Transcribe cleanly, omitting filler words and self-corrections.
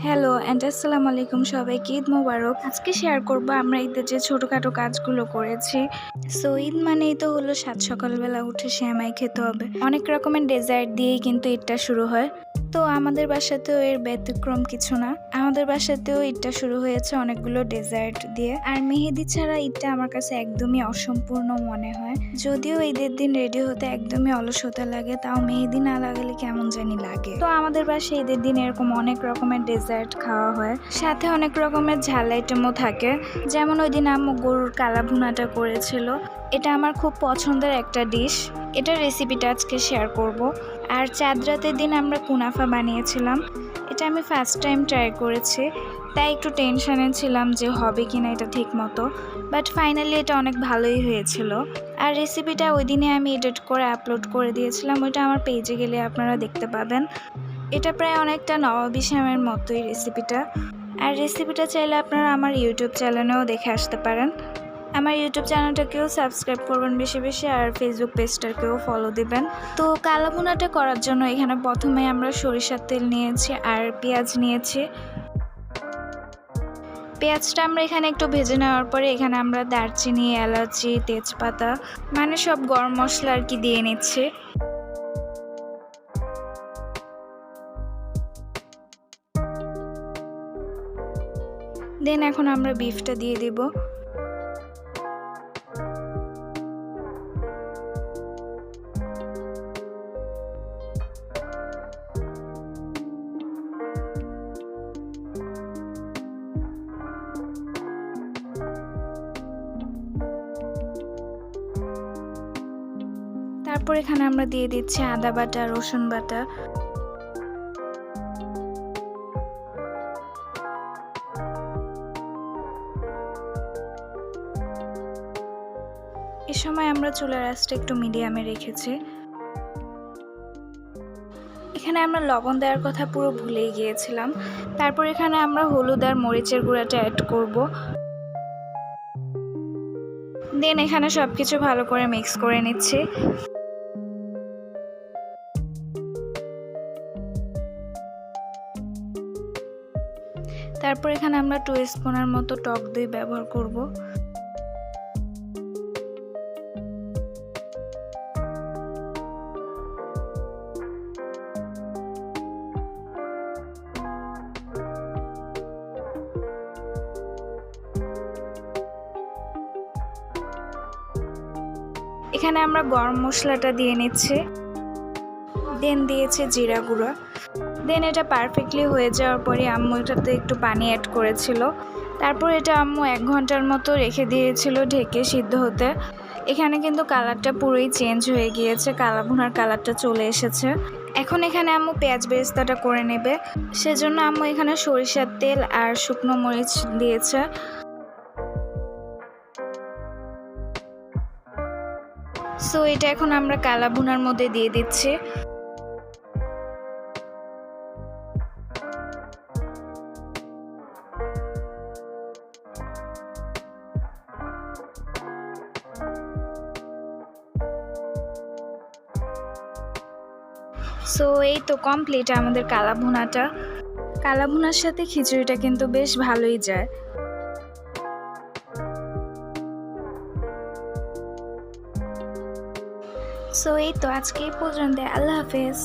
Hello and আসসালামু আলাইকুম সবাইকে ঈদ মুবারক। আজকে শেয়ার করবো আমরা ঈদের যে ছোটোখাটো কাজগুলো করেছি। সো ঈদ মানেই তো হলো সাত সকালবেলা উঠে সেমাই খেতে হবে, অনেক রকমের ডেজার্ট দিয়েই কিন্তু ঈদটা শুরু হয়। তো আমাদের বাসাতেও এর ব্যতিক্রম কিছু না, আমাদের বাসাতেও ঈদটা শুরু হয়েছে অনেকগুলো ডেজার্ট দিয়ে। আর মেহেদি ছাড়া ঈদটা আমার কাছে একদমই অসম্পূর্ণ মনে হয়। যদিও ঈদের দিন রেডি হতে একদমই অলসতা লাগে, তাও মেহেদি না লাগালে কেমন জানি লাগে। তো আমাদের বাসায় ঈদের দিন এরকম অনেক রকমের ডেজার্ট খাওয়া হয়, সাথে অনেক রকমের ঝাল আইটেমও থাকে। যেমন ওই দিন আম্মু গরুর কালা ভুনাটা করেছিল, এটা আমার খুব পছন্দের একটা ডিশ। এটার রেসিপিটা আজকে শেয়ার করব। আর চাঁদ রাতের দিন আমরা কুনাফা বানিয়েছিলাম, এটা আমি ফার্স্ট টাইম ট্রাই করেছি, তাই একটু টেনশনে ছিলাম যে হবে কিনা এটা ঠিক মতো, বাট ফাইনালি এটা অনেক ভালোই হয়েছিল। আর রেসিপিটা ওই দিনে আমি এডিট করে আপলোড করে দিয়েছিলাম, ওইটা আমার পেজে গেলে আপনারা দেখতে পাবেন। এটা প্রায় অনেকটা নবাবী শ্যামের মতোই রেসিপিটা। আর রেসিপিটা চাইলে আপনারা আমার ইউটিউব চ্যানেলেও দেখে আসতে পারেন। আমার ইউটিউব চ্যানেলটাকেও সাবস্ক্রাইব করবেন বেশি বেশি, আর ফেসবুক পেজটাকেও ফলো দিবেন। তো কালো ভুনাটা করার জন্য এখানে প্রথমে আমরা সরিষার তেল নিয়েছি আর পেঁয়াজ নিয়েছি। পেঁয়াজটা আমরা এখানে একটু ভেজে নেওয়ার পরে এখানে আমরা দারচিনি, এলাচি, তেজপাতা মানে সব গরম মশলা আর কি দিয়ে নিচ্ছি। দেন এখন আমরা বিফটা দিয়ে দিব। তারপর এখানে আমরা দিয়ে দিচ্ছি আদা বাটা, রসুন বাটা। এ সময় আমরা চুলার আঁচটা একটু মিডিয়ামে রেখেছি। এখানে আমরা লবণ দেওয়ার কথা পুরো ভুলেই গিয়েছিলাম। তারপর এখানে আমরা হলুদ আর মরিচের গুঁড়াটা অ্যাড করব। দেন এখানে সব কিছু ভালো করে মিক্স করে নিচ্ছি। তারপর এখানে আমরা 2 স্পুনের মতো টক দই ব্যবহার করব। এখানে আমরা গরম মশলাটা দিয়ে নিচ্ছি, দেন দিয়েছি জিরা গুঁড়া। দেন এটা পারফেক্টলি হয়ে যাওয়ার পরে আম্মু এটাতে একটু পানি অ্যাড করেছিল। তারপর এটা আম্মু 1 ঘন্টার মতো রেখে দিয়েছিল ঢেকে সিদ্ধ হতে। এখানে কিন্তু কালারটা পুরোই চেঞ্জ হয়ে গিয়েছে, কালা ভুনার কালারটা চলে এসেছে। এখন এখানে আম্মু পেঁয়াজ বেরেস্তাটা করে নেবে, সেজন্য আম্মু এখানে সরিষার তেল আর শুকনো মরিচ দিয়েছে। সো এটা এখন আমরা কালা ভুনার মধ্যে দিয়ে দিচ্ছি। সো এই তো কমপ্লিট আমাদের কালা ভুনাটা। কালা ভুনার সাথে খিচুড়িটা কিন্তু বেশ ভালোই যায়। সো এই তো আজকে এই পর্যন্ত, আল্লাহ হাফেজ।